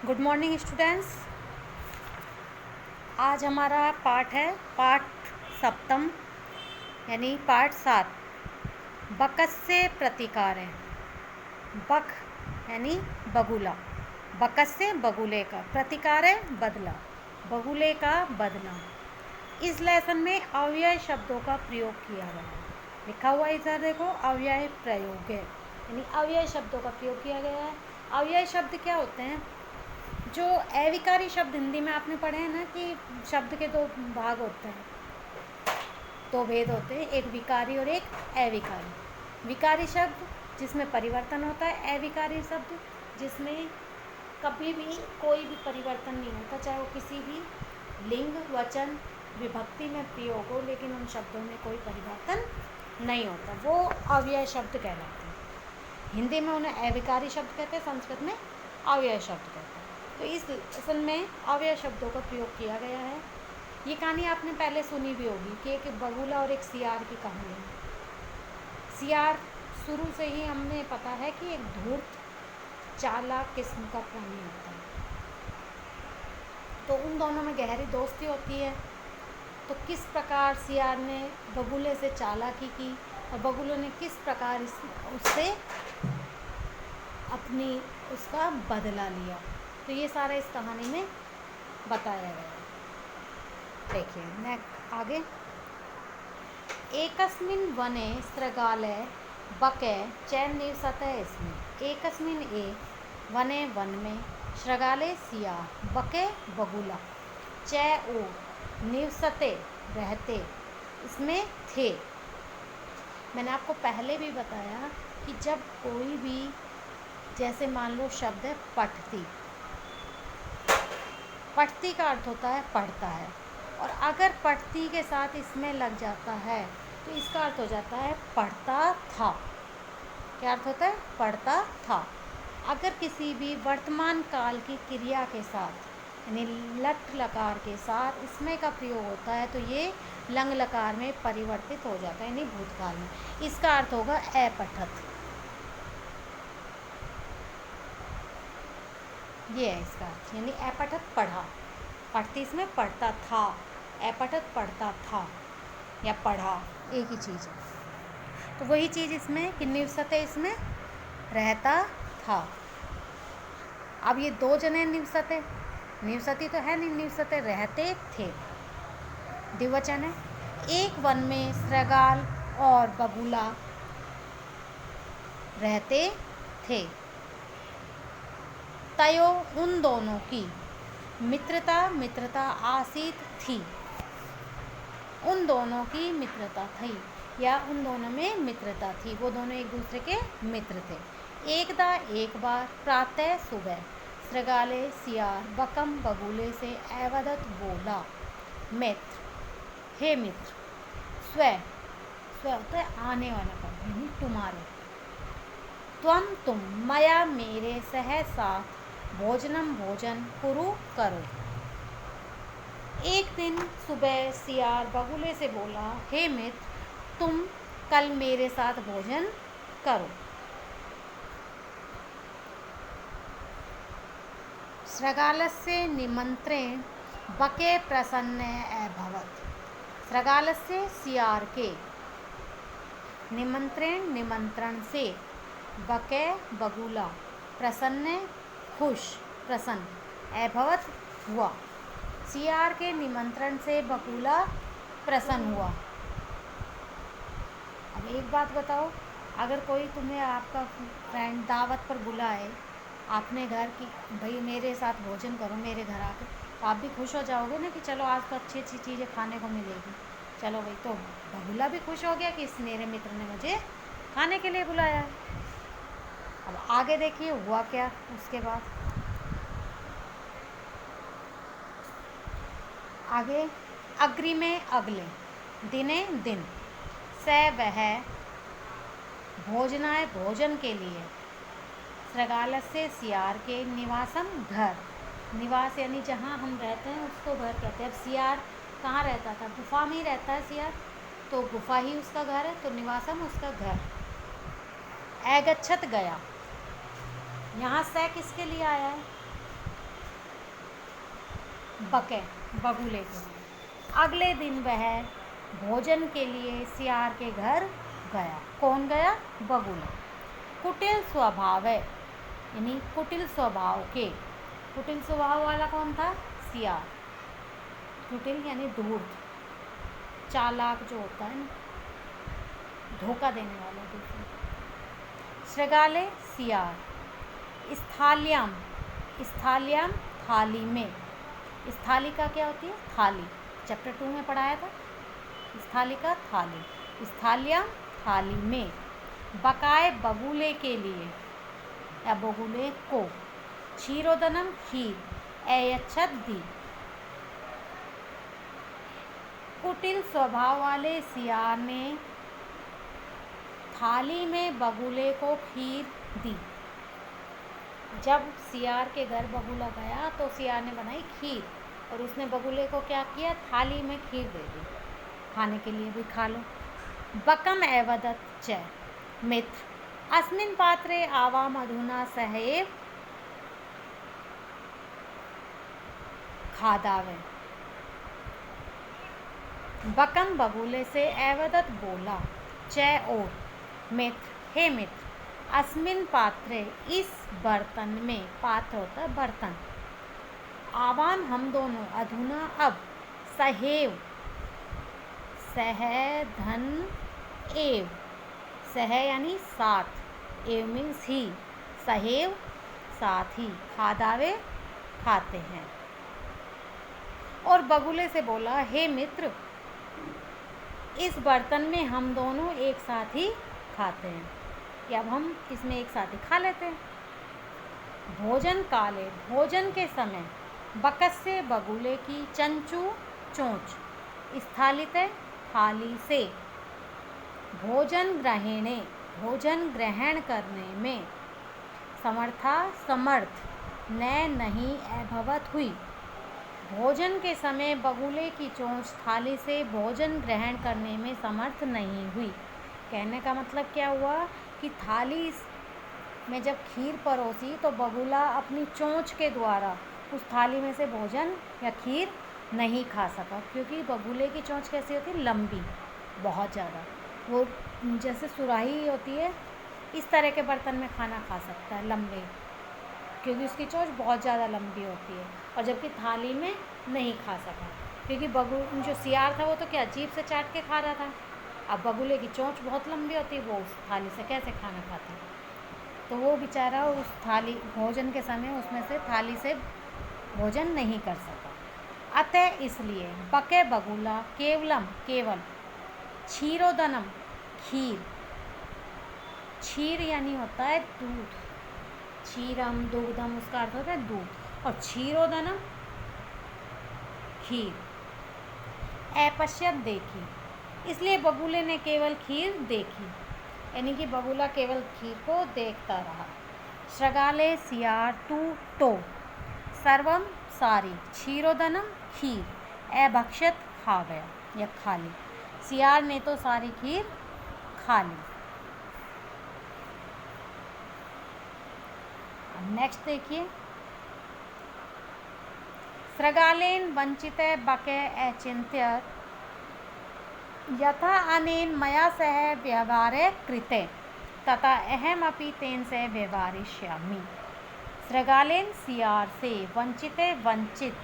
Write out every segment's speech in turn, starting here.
Good morning students. आज हमारा पाठ है पाठ सप्तम यानी पाठ 7 बकस्य प्रतिकार है। बक यानी बगुला, बकस्य बगुले का, प्रतिकार है बदला, बगुले का बदला। इस लेसन में अव्यय शब्दों का प्रयोग किया गया है। लिखा हुआ इधर देखो, अव्यय प्रयोग है यानी अव्यय शब्दों का प्रयोग किया गया है। अव्यय शब्द क्या होते हैं? जो अविकारी शब्द हिंदी में आपने पढ़े हैं ना कि शब्द के दो भाग होते हैं, दो भेद होते हैं, एक विकारी और एक अविकारी। विकारी शब्द जिसमें परिवर्तन होता है, अविकारी शब्द जिसमें कभी भी कोई भी परिवर्तन नहीं होता, चाहे वो किसी भी लिंग वचन विभक्ति में प्रयोग हो, लेकिन उन शब्दों में कोई परिवर्तन नहीं होता, वो अव्यय शब्द कहलाते हैं। हिंदी में उन्हें अविकारी शब्द कहते हैं, संस्कृत में अव्यय शब्द कहते हैं। तो इस लेसन में अव्यय शब्दों का प्रयोग किया गया है। ये कहानी आपने पहले सुनी भी होगी कि एक बगुला और एक सियार की कहानी है। सियार शुरू से ही हमें पता है कि एक धूर्त चालाक किस्म का प्राणी होता है, तो उन दोनों में गहरी दोस्ती होती है। तो किस प्रकार सियार ने बगुले से चालाकी की और बगुले ने किस प्रकार उससे उसका बदला लिया, तो ये सारा इस कहानी में बताया गया है। देखिए नेक्स्ट आगे। एकस्मिन् वने स्त्रगाले बके च निवसते स्म। एकस्मिन् एक वने वन में, श्रगाले सियार, बके बगुला, च ओ निवसते रहते, इसमें थे। मैंने आपको पहले भी बताया कि जब कोई भी, जैसे मान लो शब्द है पठती, पठती का अर्थ होता है पढ़ता है, और अगर पठती के साथ इसमें लग जाता है तो इसका अर्थ हो जाता है पढ़ता था। क्या अर्थ होता है? पढ़ता था। अगर किसी भी वर्तमान काल की क्रिया के साथ यानी लट लकार के साथ इसमें का प्रयोग होता है तो ये लंग लकार में परिवर्तित हो जाता है यानी भूतकाल में। इसका अर्थ होगा अपठत। ये है इसका अर्थ, यानी अपठत पढ़ा। पढ़ती इसमें पढ़ता था, अपठत पढ़ता था या पढ़ा, एक ही चीज़ है। तो वही चीज़ इसमें कि निवसते इसमें रहता था। अब ये दो जने निवसते, निवसती तो है नहीं, निवसते रहते थे, द्विवचन है। एक वन में स्त्रगाल और बगुला रहते थे। तयो उन दोनों की मित्रता आसीत थी। उन दोनों की मित्रता थी या उन दोनों में मित्रता थी, वो दोनों एक दूसरे के मित्र थे। एक बार प्रातः सुबह स्त्रगाले सियार बकम बगुले से अवदत बोला, मित्र, हे मित्र, स्व होता है आने वाला पद यानी तुम्हारे, तुम मया मेरे सह साथ भोजन कुरु करो। एक दिन सुबह सियार बगुले से बोला, हे मित्र, तुम कल मेरे साथ भोजन करो। स्रगालस्य निमंत्रेण बके प्रसन्न अभवत्। स्रगालस्य सियार के, निमंत्रण से, बके बगुला, प्रसन्न खुश, प्रसन्न, अभवत् हुआ। सियार के निमंत्रण से बगुला प्रसन्न हुआ। अब एक बात बताओ, अगर कोई तुम्हें, आपका फ्रेंड दावत पर बुलाए आपने घर की, भाई मेरे साथ भोजन करो मेरे घर आकर, तो आप भी खुश हो जाओगे ना कि चलो आज तो अच्छी अच्छी चीज़ें खाने को मिलेगी, चलो भाई। तो बगुला भी खुश हो गया कि इस मेरे मित्र ने मुझे खाने के लिए बुलाया है। अब आगे देखिए हुआ क्या उसके बाद। आगे अग्रि में अगले, दिने दिन, स वह भोजनाय भोजन के लिए, स्रगालस्य सियार के निवासम घर, निवास यानी जहाँ हम रहते हैं उसको घर कहते हैं। अब सियार कहाँ रहता था? गुफा में ही रहता है सियार, तो गुफा ही उसका घर है, तो निवासम उसका घर। अगच्छत गया, यहाँ से किसके लिए आया है? बके बगुले को। अगले दिन वह भोजन के लिए सियार के घर गया। कौन गया? बगुला। कुटिल स्वभाव है, यानी कुटिल स्वभाव के। कुटिल स्वभाव वाला कौन था? सियार। कुटिल यानी धूर्त, चालाक जो होता है ना, धोखा देने वाला। दूसरा श्रगाले सियार। स्थाल्याम, स्थाल्याम थाली में। स्थाली का क्या होती है? थाली। चैप्टर 2 में पढ़ाया था। स्थाली का थाली। स्थाल्याम थाली में। बकाए बगुले के लिए या बगुले को। क्षीरोदनम खीर ऐच्छत दी। कुटिल स्वभाव वाले सियार ने थाली में बगुले को खीर दी। जब सियार के घर बगुला गया तो सियार ने बनाई खीर और उसने बगुले को क्या किया? थाली में खीर दे दी, खाने के लिए भी खा लो। बकम एवदत च मित्र अस्मिन् पात्रे आवाम अधुना सहैव खादावे। बकम बगुले से एवदत बोला, च और मित्र, हे मित्र, अस्मिन् पात्रे इस बर्तन में। पात्र होता है बर्तन। आवाम हम दोनों, अधुना अब, सहैव सह धन एव, सह यानी साथ, एव मीन्स ही, सहैव साथ ही, खादावे खाते हैं। और बगुले से बोला, हे मित्र, इस बर्तन में हम दोनों एक साथ ही खाते हैं, कि अब हम इसमें एक साथ ही खा लेते हैं। भोजन काले, भोजन के समय, बकस्से बगुले की चंचू चोंच, स्थालित थाली से, भोजन ग्रहणे, भोजन ग्रहण करने में, समर्था समर्थ, न नहीं अभवत हुई। भोजन के समय बगुले की चोंच थाली से भोजन ग्रहण करने में समर्थ नहीं हुई। कहने का मतलब क्या हुआ कि थाली में जब खीर परोसी तो बगुला अपनी चोंच के द्वारा उस थाली में से भोजन या खीर नहीं खा सका, क्योंकि बगुले की चोंच कैसी होती है? लंबी, बहुत ज़्यादा। वो जैसे सुराही होती है, इस तरह के बर्तन में खाना खा सकता है, लंबे, क्योंकि उसकी चोंच बहुत ज़्यादा लंबी होती है। और जबकि थाली में नहीं खा सका, क्योंकि जो सियार था वो तो क्या अजीब से चाट के खा रहा था। अब बगुले की चोंच बहुत लंबी होती है, वो उस थाली से कैसे खाना खाता? तो वो बेचारा उस थाली, भोजन के समय उसमें से थाली से भोजन नहीं कर सका। अतः इसलिए बके बगुला केवलम, केवल, क्षीरोदनम खीर, क्षीर यानी होता है दूध, क्षीरम दुग्धम उसका अर्थ होता है दूध, और क्षीरोदनम खीर, अपश्यत देखी, इसलिए बगुले ने केवल खीर देखी, यानी कि बगुला केवल खीर को देखता रहा। श्रगाले सियार तू तो, सर्वम सारी, क्षीरोदनम खीर, अभक्षत खा गया या खा ली। सियार ने तो सारी खीर खा ली। नेक्स्ट देखिए, श्रगालेन वंचिते बके अचिन्त्य यथा अनेन मया सह व्यवहारे कृते तथा अहमपि तेन सह व्यवहारिष्यामि। श्रगालेन सियार से, वंचिते वंचित,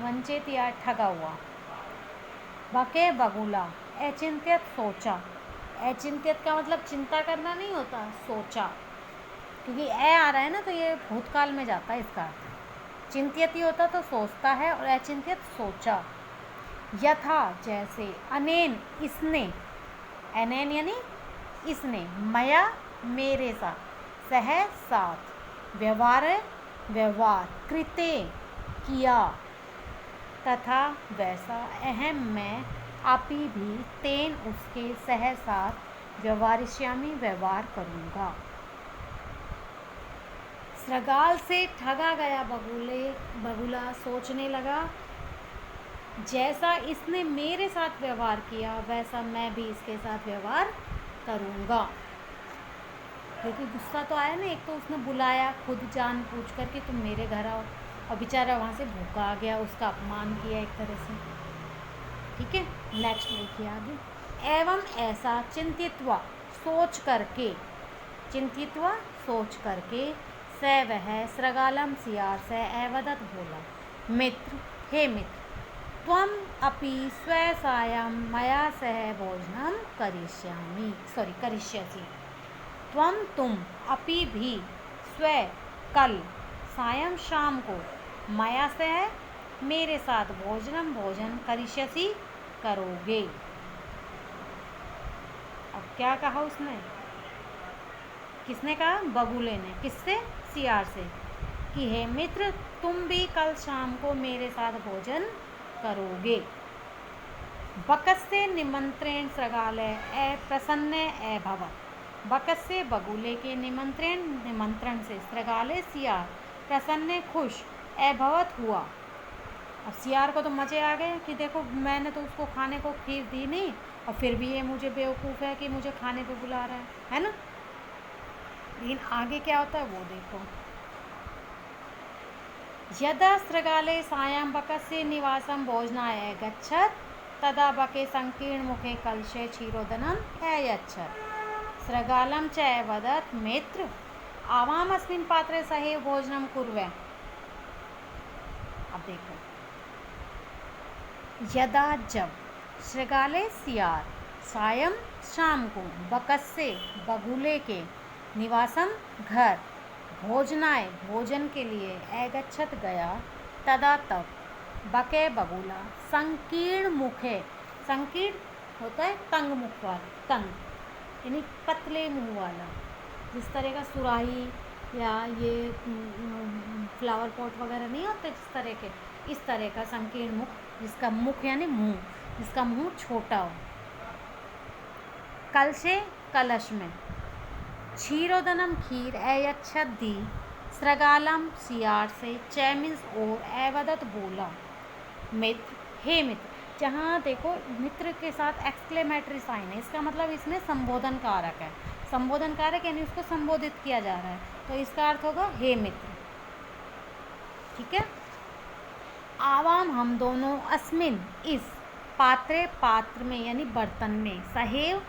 वंचित या ठगा हुआ, बके बगुला, अचिन्त्यत सोचा। अचिन्त्यत का मतलब चिंता करना नहीं होता, सोचा, क्योंकि ए आ रहा है ना तो ये भूतकाल में जाता है इसका अर्थ। चिंत्यति होता तो सोचता है, और अचिन्त्यत सोचा। यथा जैसे, अनेन इसने, अनेन यानी इसने, मया मेरे साथ, सह साथ, व्यवहार व्यवहार, कृते किया, तथा वैसा, अहम मैं, आपी भी, तेन उसके, सह साथ, व्यवहारिष्यामि व्यवहार करूँगा। श्रगाल से ठगा गया बगुला सोचने लगा, जैसा इसने मेरे साथ व्यवहार किया वैसा मैं भी इसके साथ व्यवहार करूँगा। क्योंकि गुस्सा तो आया ना, एक तो उसने बुलाया खुद जान पूछ कर कि तुम मेरे घर आओ, और बेचारा वहाँ से भूखा आ गया, उसका अपमान किया एक तरह से। ठीक है, नेक्स्ट देखिए आगे। एवं ऐसा चिंतित्वा सोच करके, चिंतित्वा सोच करके, स वह श्रृगालम सियार से अवदत बोला, मित्र, हे मित्र, त्वम अपि स्वसायं मया सह भोजनम करिष्यसि। तुम अपि भी स्व कल सायं शाम को मया सह मेरे साथ भोजन करिष्यसि करोगे। अब क्या कहा उसने, किसने कहा, बगुले ने, किससे, सियार से, कि हे मित्र तुम भी कल शाम को मेरे साथ भोजन करोगे। बकस्य निमंत्रण श्रृगालय अप्रसन्न अभवत्। बकस्य बगुले के निमंत्रण से श्रृगालय सियार प्रसन्न खुश अभवत हुआ। अब सियार को तो मजे आ गए कि देखो मैंने तो उसको खाने को खीर दी नहीं और फिर भी ये मुझे बेवकूफ़ है कि मुझे खाने पे बुला रहा है ना। लेकिन आगे क्या होता है वो देखो। यदा श्रृगाले सायं बकस्य निवासं भोजनाय गच्छत् तदा बके संकीर्ण मुखे कलशे क्षीरोदनम् अयच्छत्। श्रृगालं च अवदत्, मित्र आवाम अस्मिन् पात्रे सहैव भोजनं कुर्वे। अब देखो, यदा जब श्रृगाले सियार सायं शाम को बकस्य बगुले के निवासम घर भोजनाय भोजन के लिए अगच्छत गया, तदा तब बके बगुला संकीर्ण मुखे, संकीर्ण होता है तंग मुख वाला, तंग यानी पतले मुंह वाला, जिस तरह का सुराही या ये फ्लावर पॉट वगैरह नहीं होते जिस तरह के, इस तरह का संकीर्ण मुख, जिसका मुख यानी मुंह, जिसका मुंह छोटा हो। कल से कलश में क्षीरोदनम खीर अयच्छत दी। श्रृगालम सियार से चैमिन्स और अवदत बोला, मित्र, हे मित्र। जहाँ देखो मित्र के साथ एक्सक्लेमेटरी साइन है, इसका मतलब इसमें संबोधन कारक है। संबोधन कारक यानी उसको संबोधित किया जा रहा है, तो इसका अर्थ होगा हे मित्र। ठीक है। आवाम हम दोनों, अस्मिन इस, पात्रे पात्र में यानी बर्तन में, सहैव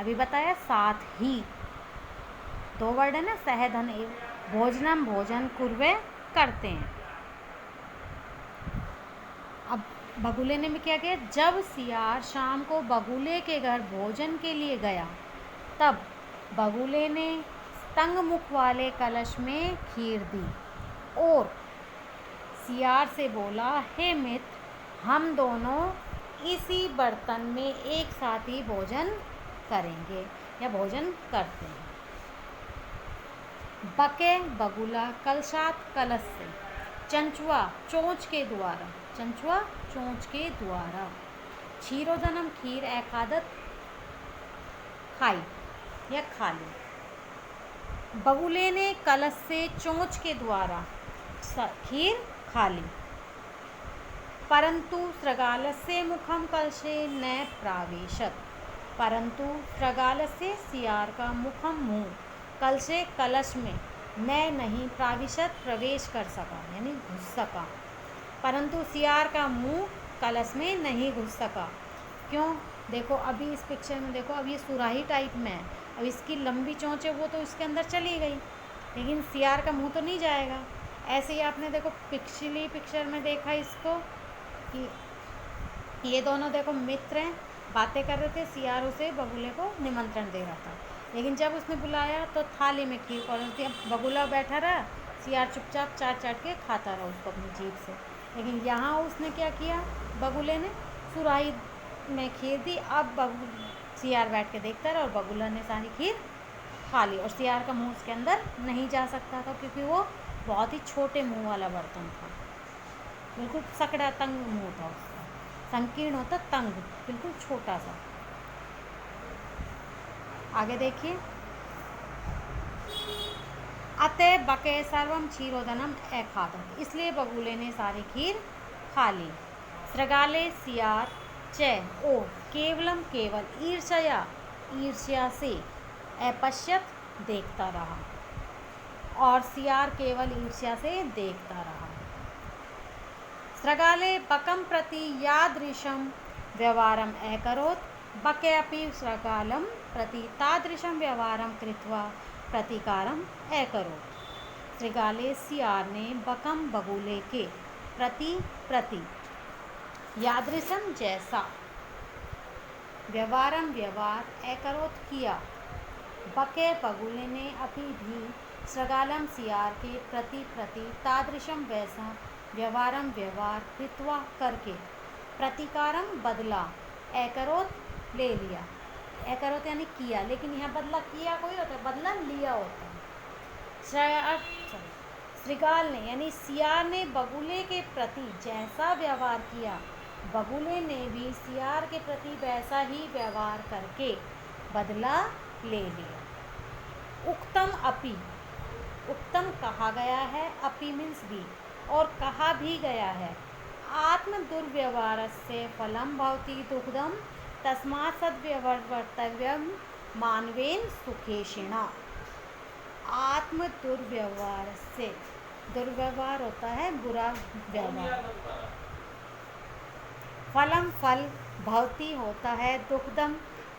अभी बताया साथ ही, दो वर्ड है ना, सह धन एव, भोजनम भोजन कुर्वे करते हैं। अब बगुले ने भी क्या किया, जब सियार शाम को बगुले के घर भोजन के लिए गया तब बगुले ने तंग मुख वाले कलश में खीर दी और सियार से बोला, हे मित्र हम दोनों इसी बर्तन में एक साथ ही भोजन करेंगे या भोजन करते हैं। बके बगुला कलशात कलश से, चंचुआ चोंच के द्वारा, चंचुआ चोंच के द्वारा, क्षीरोदनम खीर एकादत खाई या खा ली। बगुले ने कलश से चोंच के द्वारा खीर खा ली, परंतु श्रृगालस्य मुखम कलशे न प्रावेशत। परंतु श्रृगालस्य सियार का मुखम मुँह कलशे कलश में नहीं प्राविशत प्रवेश कर सका यानी घुस सका। परंतु सियार का मुंह कलश में नहीं घुस सका। क्यों, देखो अभी इस पिक्चर में देखो, अब ये सुराही टाइप में है, अब इसकी लंबी चोंच है वो तो इसके अंदर चली गई, लेकिन सियार का मुंह तो नहीं जाएगा। ऐसे ही आपने देखो पिछली पिक्चर में देखा इसको कि ये दोनों देखो मित्र हैं, बातें कर रहे थे, सियार उसे बगुले को निमंत्रण दे रहा था, लेकिन जब उसने बुलाया तो थाली में खीर परोस दी। बगुला बैठा रहा, सियार चुपचाप चाट चाट के खाता रहा उसको अपनी जीभ से। लेकिन यहाँ उसने क्या किया, बगुले ने सुराही में खीर दी। अब सियार बैठ के देखता रहा और बगुला ने सारी खीर खा ली और सियार का मुंह उसके अंदर नहीं जा सकता था क्योंकि वो बहुत ही छोटे मुंह वाला बर्तन था, बिल्कुल सकड़ा तंग मुंह था उसका, संकीर्ण होता तंग, बिल्कुल छोटा सा। आगे देखिए, अतः बके सर्वम क्षीरोदनम अखादत, इसलिए बगुले ने सारी खीर खा ली। श्रृगाले सियार च ओ केवलम केवल ईर्ष्या से अपश्यत देखता रहा, और सियार केवल ईर्ष्या से देखता रहा। स्रगाले बकं प्रति यादृशं व्यवहारम् अकरोत् बके अपि स्रगालं प्रति तादृशं व्यवहारं कृत्वा प्रतिकारम् अकरोत्। स्रगाले सियार ने बकम बगुले के प्रति यादृशम जैसा व्यवहारम व्यवहार अकरोत किया। बके बगुले ने अभी भी स्रगालम सियार के प्रति तादृशम वैसा व्यवहारम व्यवहार कृत्वा करके प्रतिकारम बदला अकरोत ले लिया। अकरोत यानी किया, लेकिन यहाँ बदला किया कोई होता है, बदला लिया होता है। श्रृगाल ने यानी सियार ने बगुले के प्रति जैसा व्यवहार किया, बगुले ने भी सियार के प्रति वैसा ही व्यवहार करके बदला ले लिया। उक्तम अपि, उक्तम कहा गया है, अपि मीन्स भी, और कहा भी गया है। आत्म दुर्व्यवहारस्य फलम भवति दुग्धम तस्मात् सद्व्यवर्तव्यम मानवेन सुखेशिणा। आत्म दुर्व्यवहार से, दुर्व्यवहार होता है बुरा व्यवहार, फलम फल, भवती होता है, दुग्धम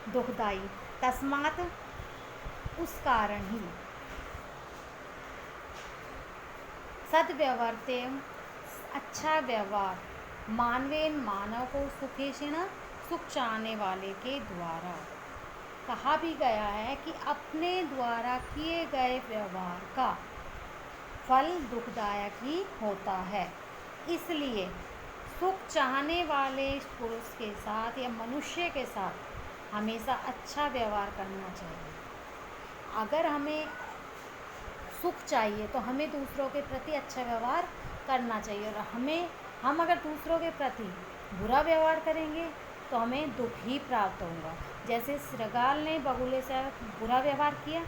दुखदाई, तस्मात् उस कारण ही, सद्व्यवर्ते अच्छा व्यवहार, मानवेन मानव को सुखेशिण सुख चाहने वाले के द्वारा। कहा भी गया है कि अपने द्वारा किए गए व्यवहार का फल दुखदायक ही होता है, इसलिए सुख चाहने वाले पुरुष के साथ या मनुष्य के साथ हमेशा अच्छा व्यवहार करना चाहिए। अगर हमें सुख चाहिए तो हमें दूसरों के प्रति अच्छा व्यवहार करना चाहिए, और हम अगर दूसरों के प्रति बुरा व्यवहार करेंगे तो हमें दुख ही प्राप्त होगा। जैसे श्रृगाल ने बगुले से बुरा व्यवहार किया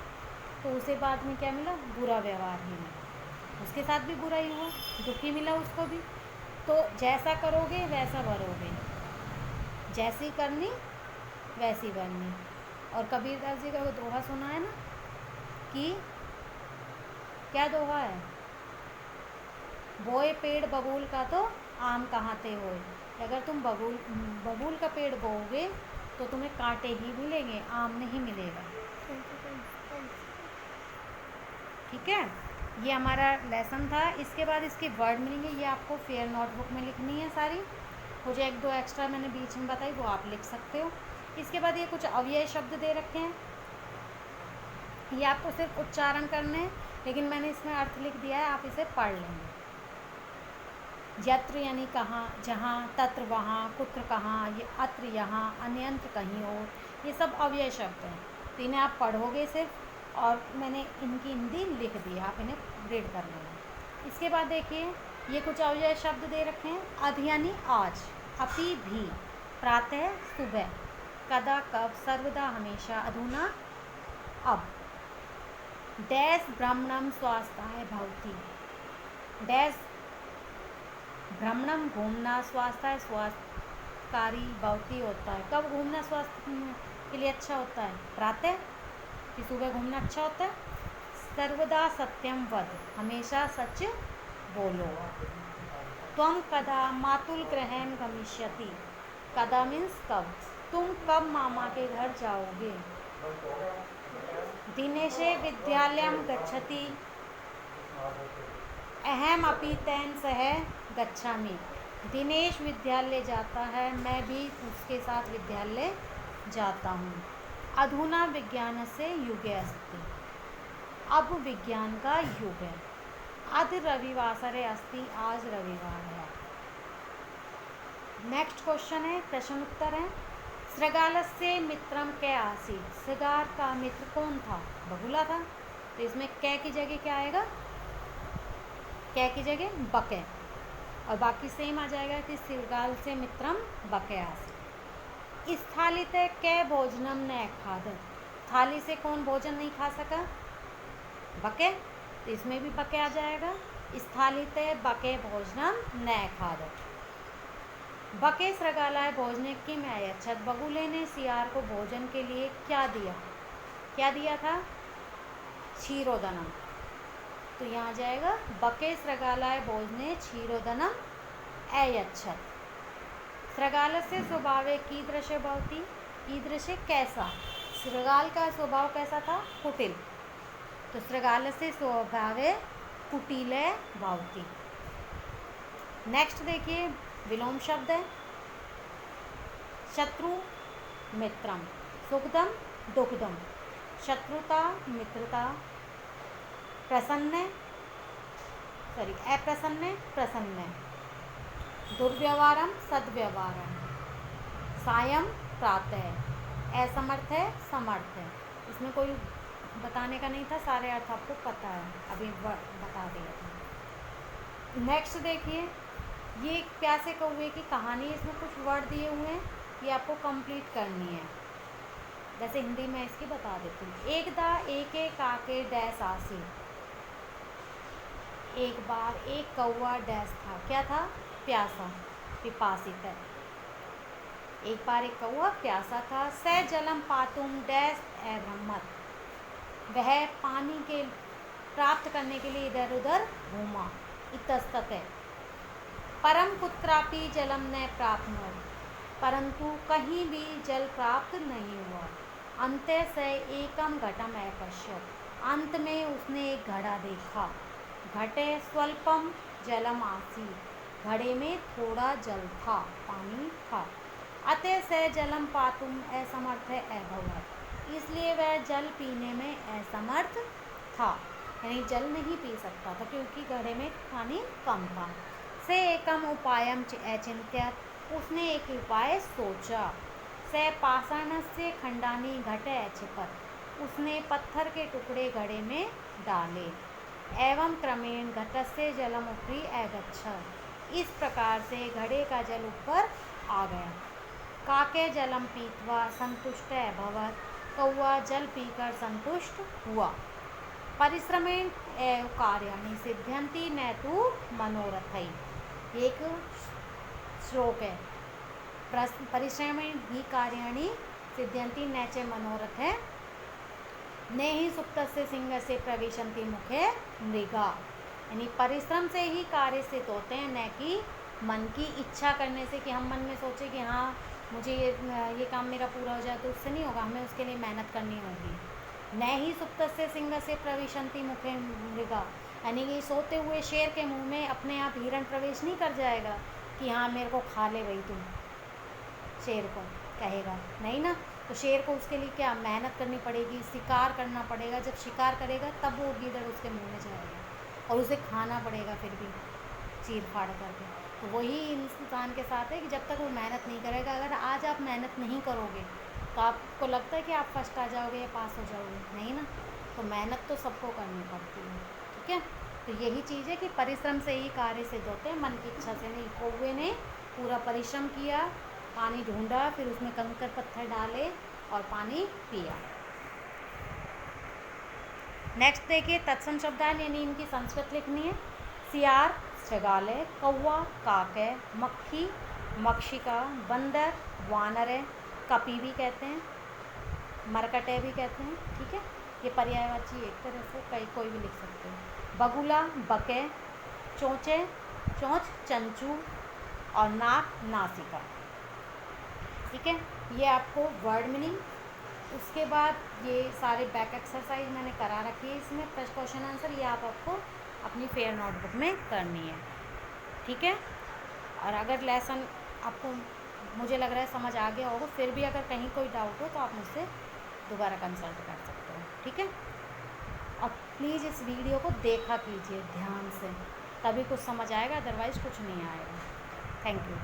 तो उसे बाद में क्या मिला, बुरा व्यवहार ही मिला, उसके साथ भी बुरा ही हुआ, दुख ही मिला उसको भी। तो जैसा करोगे वैसा भरोगे, जैसी करनी वैसी बननी। और कबीरदास जी का वो दोहा सुना है ना, कि क्या दोहा है, बोए पेड़ बबूल का तो आम कहाँ ते होए। अगर तुम बबूल का पेड़ बोओगे तो तुम्हें कांटे ही मिलेंगे, आम नहीं मिलेगा। ठीक है, ये हमारा लेसन था। इसके बाद इसके वर्ड मिलेंगे, ये आपको फेयर नोटबुक में लिखनी है सारी। मुझे एक दो एक्स्ट्रा मैंने बीच में बताई, वो आप लिख सकते हो। इसके बाद ये कुछ अव्यय शब्द दे रखे हैं, ये आपको सिर्फ उच्चारण करने हैं, लेकिन मैंने इसमें अर्थ लिख दिया है, आप इसे पढ़ लेंगे। यत्र यानी कहाँ, जहाँ, तत्र वहाँ, कुत्र कहाँ, ये अत्र यहाँ, अन्यंत्र कहीं और, ये सब अव्यय शब्द हैं। तो इन्हें आप पढ़ोगे सिर्फ, और मैंने इनकी हिंदी लिख दी, आप इन्हें रीड कर लेना। इसके बाद देखिए, ये कुछ अव्यय शब्द दे रखे हैं। अध यानी आज, अपि भी, प्रातः सुबह, कदा कब, सर्वदा हमेशा, अधुना अब। डैश भ्रमणम स्वास्थ्य भवती, डैश भ्रमणम घूमना, स्वास्थ्य स्वास्थ्यकारी, भवती होता है। कब घूमना स्वास्थ्य के लिए अच्छा होता है, प्रातः, कि सुबह घूमना अच्छा होता है। सर्वदा सत्यम वद, हमेशा सच बोलो। त्वम कदा मातुल गृहं गमिष्यति, कदा मीन्स कब, तुम कब मामा के घर जाओगे। दिनेशे विद्यालयं गच्छति, अहम अपि तेन सह गच्छामि, दिनेश विद्यालय जाता है, मैं भी उसके साथ विद्यालय जाता हूँ। अधुना विज्ञान से युगे अस्ति, अब विज्ञान का युग है। अद्य रविवासरे अस्ति, आज रविवार है। नेक्स्ट क्वेश्चन है, प्रश्न उत्तर है। श्रृगालस्य मित्रम कै आसीत्, श्रृगाल का मित्र कौन था, बगुला था। तो इसमें कै की जगह क्या आएगा, कै की जगह बके, और बाकी सेम आ जाएगा कि श्रृगाल से मित्रम बके आसीत्। स्थालित कै भोजनम न खादत, थाली से कौन भोजन नहीं खा सका, बके, तो इसमें भी बके आ जाएगा। स्थालित बके भोजनम न खादत। बके श्रृगालाय भोजने किम अयच्छत्, बगुले ने सियार को भोजन के लिए क्या दिया, क्या दिया था, क्षीरोदनम। तो यहाँ जाएगा बके श्रृगालाय भोजने क्षीरोदनम अयच्छत्। शृगालस्य स्वभावे कीदृश भवति, कीदृशे कैसा, शृगाल का स्वभाव कैसा था, कुटिल, तो शृगालस्य स्वभावे कुटिले भवति। नेक्स्ट देखिए विलोम शब्द है, शत्रु मित्रम, सुखदम दुखदम, शत्रुता मित्रता, प्रसन्न अप्रसन्न प्रसन्न, दुर्व्यवहारम सद्व्यवहारम, सायं प्रातः, असमर्थ है समर्थ है। इसमें कोई बताने का नहीं था, सारे अर्थ आपको पता है, अभी बता दिया था। नेक्स्ट देखिए, ये प्यासे कौवे की कहानी, इसमें कुछ वर्ड दिए हुए हैं, ये आपको कंप्लीट करनी है। जैसे हिंदी में इसकी बता देती हूँ। एकदा एके काके डैश आसी, एक बार एक कौवा डैश था, क्या था, प्यासा, पिपासित है। एक बार एक कौवा प्यासा था। स जलम पातुम डैश अभ्रमत, वह पानी के प्राप्त करने के लिए इधर उधर घूमा, इतस्तत है। परम कुत्रापि जलम न प्राप्नोत, परंतु कहीं भी जल प्राप्त नहीं हुआ। अंते से एकम घटम अपश्यत, अंत में उसने एक घड़ा देखा। घटे स्वल्पम जलम आसी, घड़े में थोड़ा जल था, पानी था। अतः से जलम पातुम असमर्थ अभवत, इसलिए वह जल पीने में असमर्थ था, यानी जल नहीं पी सकता था क्योंकि घड़े में पानी कम था। से एकम उपायम अचिंत्यत, उसने एक उपाय सोचा। से पाषाणस्य खंडानी घटे क्षिपत, उसने पत्थर के टुकड़े घड़े में डाले। एवं क्रमेण घटस्य जलम उपरि अगच्छत्, इस प्रकार से घड़े का जल ऊपर आ गया। काके जलम पीत्वा संतुष्ट अभवत्, कौवा जल पीकर संतुष्ट हुआ। परिश्रमेण एव कार्याणि सिद्ध्यन्ति न तु मनोरथै, एक श्लोक है। परिश्रमेण ही कार्याणि सिद्ध्यन्ति न च मनोरथै, न ही सुप्तस्य सिंहस्य प्रविशन्ति मुखे मृगा, यानी परिश्रम से ही कार्य सिद्ध होते हैं, न कि मन की इच्छा करने से, कि हम मन में सोचे कि हाँ मुझे ये काम मेरा पूरा हो जाए, तो उससे नहीं होगा, हमें उसके लिए मेहनत करनी होगी। न ही सुप्तस्य सिंहस्य प्रविशन्ति मुखे मृगा, यानी कि सोते हुए शेर के मुंह में अपने आप हिरण प्रवेश नहीं कर जाएगा कि हाँ मेरे को खा ले भाई तुम, शेर को कहेगा नहीं ना। तो शेर को उसके लिए क्या मेहनत करनी पड़ेगी, शिकार करना पड़ेगा। जब शिकार करेगा तब वो गीदड़ उसके मुंह में जाएगा और उसे खाना पड़ेगा फिर भी चीर फाड़ करके। तो वही इंसान के साथ है कि जब तक वो मेहनत नहीं करेगा, अगर आज आप मेहनत नहीं करोगे तो आपको लगता है कि आप फर्स्ट आ जाओगे या पास हो जाओगे, नहीं ना। तो मेहनत तो सबको करनी पड़ती है, ठीक है। तो यही चीज़ है कि परिश्रम से ही कार्य सिद्ध होते हैं, मन की इच्छा से नहीं। कौवे ने पूरा परिश्रम किया, पानी ढूंढा, फिर उसमें कंकर पत्थर डाले और पानी पिया। नेक्स्ट देखिए तत्सम शब्दान, यानी इनकी संस्कृत लिखनी है। सियार शृगालय, कौवा काके, मक्खी मक्षिका, बंदर वानर, कपी भी कहते हैं, मरकटे भी कहते हैं, ठीक है। ये पर्यायवाची एक तरह से कोई भी लिख सकते हैं। बगुला बके, चोंचे चोंच चंचू और नाक नासिका, ठीक है। ये आपको वर्ड मीनिंग, उसके बाद ये सारे बैक एक्सरसाइज मैंने करा रखी है इसमें, प्लस क्वेश्चन आंसर, ये आपको अपनी फेयर नोटबुक में करनी है, ठीक है। और अगर लेसन आपको मुझे लग रहा है समझ आ गया होगा, फिर भी अगर कहीं कोई डाउट हो तो आप मुझसे दोबारा कंसल्ट कर सकते हो, ठीक है। और प्लीज़ इस वीडियो को देखा कीजिए ध्यान से, तभी कुछ समझ आएगा, अदरवाइज़ कुछ नहीं आएगा। Thank you.